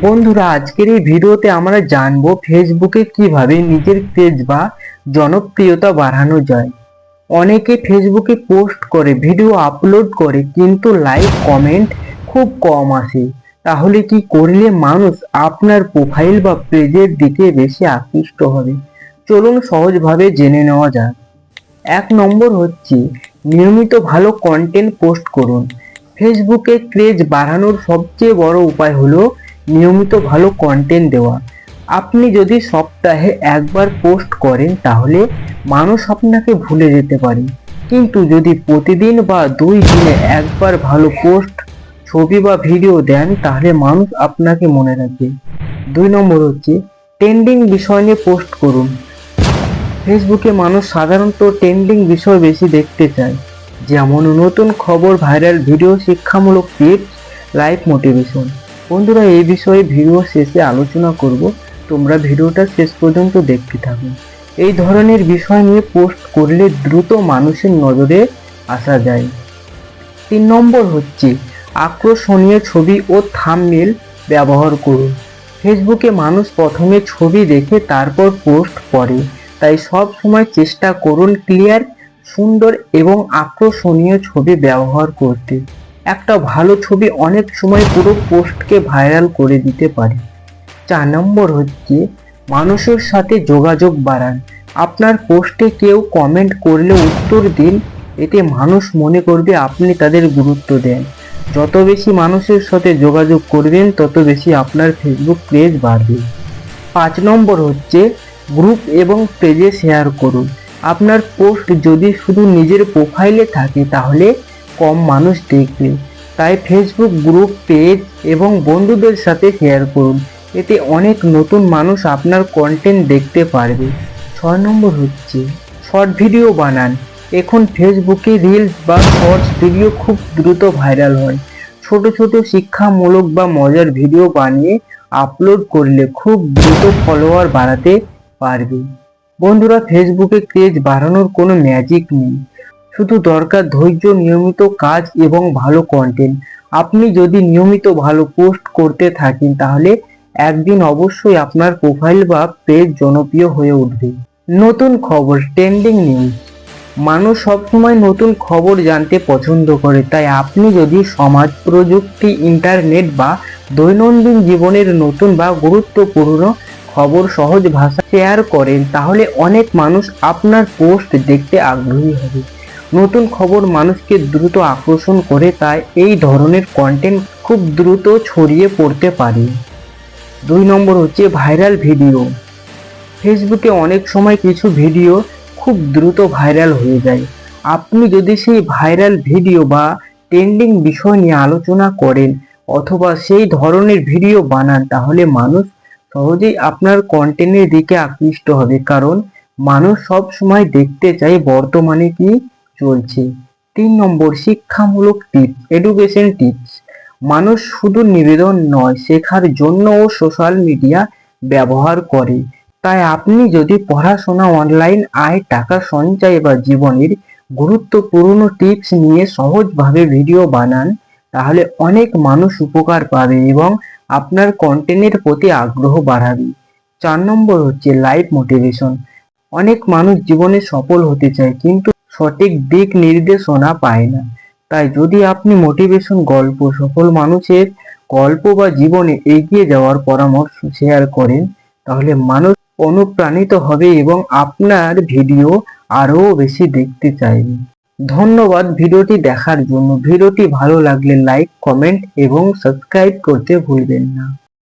বন্ধুরা, আজকের এই ভিডিওতে আমরা জানবো ফেসবুকে কিভাবে নিজের পেজ বা জনপ্রিয়তা বাড়ানো যায়। অনেকে ফেসবুকে পোস্ট করে, ভিডিও আপলোড করে, কিন্তু লাইক কমেন্ট খুব কম আসে। তাহলে কি করলে মানুষ আপনার প্রোফাইল বা পেজের দিকে বেশি আকৃষ্ট হবে? চলুন সহজভাবে জেনে নেওয়া যাক। 1 নম্বর হচ্ছে নিয়মিত ভালো কন্টেন্ট পোস্ট করুন। ফেসবুকে ক্রেজ বাড়ানোর সবচেয়ে বড় উপায় হলো নিয়মিত ভালো কন্টেন্ট দেওয়া। আপনি যদি সপ্তাহে একবার পোস্ট করেন তাহলে মানুষ আপনাকে ভুলে যেতে পারে, কিন্তু যদি প্রতিদিন বা 2 দিনে একবার ভালো পোস্ট, ছবি বা ভিডিও দেন তাহলে মানুষ আপনাকে মনে রাখবে। 2 নম্বর হচ্ছে ট্রেন্ডিং বিষয় নিয়ে পোস্ট করুন। ফেসবুকে মানুষ সাধারণত ট্রেন্ডিং বিষয় বেশি দেখতে চায়, যেমন নতুন খবর, ভাইরাল ভিডিও, শিক্ষামূলক টিপস, লাইফ মোটিভেশন। বন্ধুরা, এই বিষয়ে ভিডিও শেষে আলোচনা করব, তোমরা ভিডিওটা শেষ পর্যন্ত দেখতে থাকো। এই ধরনের বিষয় নিয়ে পোস্ট করলে দ্রুত মানুষের নজরে আসা যায়। 3 নম্বর হচ্ছে আকর্ষণীয় ছবি ও থাম্বনেল ব্যবহার করুন। ফেসবুকে মানুষ প্রথমে ছবি দেখে তারপর পোস্ট করে, তাই সব সময় চেষ্টা করুন ক্লিয়ার, সুন্দর এবং আকর্ষণীয় ছবি ব্যবহার করতে। একটা ভালো ছবি অনেক সময় পুরো পোস্টকে ভাইরাল করে দিতে পারে। 4 নম্বর হচ্ছে মানুষের সাথে যোগাযোগ বাড়ান। আপনার পোস্টে কেউ কমেন্ট করলে উত্তর দিন, এতে মানুষ মনে করবে আপনি তাদের গুরুত্ব দেন। যত বেশি মানুষের সাথে যোগাযোগ করবেন তত বেশি আপনার ফেসবুক পেজ বাড়বে। 5 নম্বর হচ্ছে গ্রুপ এবং পেজে শেয়ার করুন। আপনার পোস্ট যদি শুধু নিজের প্রোফাইলে থাকে তাহলে কম মানুষ দেখবে, তাই ফেসবুক গ্রুপ, পেজ এবং বন্ধুদের সাথে শেয়ার করুন, এতে অনেক নতুন মানুষ আপনার কন্টেন্ট দেখতে পারবে। 6 নম্বর হচ্ছে শর্ট ভিডিও বানান। এখন ফেসবুকে রিলস বা শর্টস ভিডিও খুব দ্রুত ভাইরাল হয়। ছোট ছোট শিক্ষামূলক বা মজার ভিডিও বানিয়ে আপলোড করলে খুব দ্রুত ফলোয়ার বাড়াতে পারবে। বন্ধুরা, ফেসবুকে ক্রেজ বাড়ানোর কোনো ম্যাজিক নেই, শুধু দরকার ধৈর্য, নিয়মিত কাজ এবং ভালো কন্টেন্ট। আপনি যদি নিয়মিত ভালো পোস্ট করতে থাকেন তাহলে একদিন অবশ্যই আপনার প্রোফাইল বা পেজ জনপ্রিয় হয়ে উঠবে। নতুন খবর, ট্রেন্ডিং নিউজ। মানুষ সবসময় নতুন খবর জানতে পছন্দ করে, তাই আপনি যদি সমাজ, প্রযুক্তি, ইন্টারনেট বা দৈনন্দিন জীবনের নতুন বা গুরুত্বপূর্ণ খবর সহজ ভাষা শেয়ার করেন তাহলে অনেক মানুষ আপনার পোস্ট দেখতে আগ্রহী হবে। নতুন খবর মানুষকে দ্রুত আকর্ষণ করে, তাই এই ধরনের কন্টেন্ট খুব দ্রুত ছড়িয়ে পড়তে পারে। 2 নম্বর হচ্ছে ভাইরাল ভিডিও। ফেসবুকে অনেক সময় কিছু ভিডিও খুব দ্রুত ভাইরাল হয়ে যায়। আপনি যদি সেই ভাইরাল ভিডিও বা ট্রেন্ডিং বিষয় নিয়ে আলোচনা করেন অথবা সেই ধরনের ভিডিও বানান তাহলে মানুষ সহজেই আপনার কন্টেন্টের দিকে আকৃষ্ট হবে, কারণ মানুষ সব সময় দেখতে চায় বর্তমানে কি চলছে। 3 নম্বর শিক্ষামূলক টিপস, এডুকেশন টিপস। মানুষ শুধু নিবেদন নয়, শেখার জন্যও সোশ্যাল মিডিয়া ব্যবহার করে, তাই আপনি যদি পড়াশোনা, অনলাইন আয়, টাকা সঞ্চয় বা জীবনের গুরুত্বপূর্ণ টিপস নিয়ে সহজভাবে ভিডিও বানান তাহলে অনেক মানুষ উপকার পাবে এবং আপনার কন্টেন্টের প্রতি আগ্রহ বাড়াবে। 4 নম্বর হচ্ছে লাইফ মোটিভেশন। অনেক মানুষ জীবনে সফল হতে চায় কিন্তু সঠিক দিক নির্দেশনা পায় না, তাই যদি আপনি মোটিভেশন গল্প, সফল মানুষের গল্প বা জীবনে এগিয়ে যাওয়ার পরামর্শ শেয়ার করেন তাহলে মানুষ অনুপ্রাণিত হবে এবং আপনার ভিডিও আরও বেশি দেখতে চাইবে। ধন্যবাদ ভিডিওটি দেখার জন্য। ভিডিওটি ভালো লাগলে লাইক, কমেন্ট এবং সাবস্ক্রাইব করতে ভুলবেন না।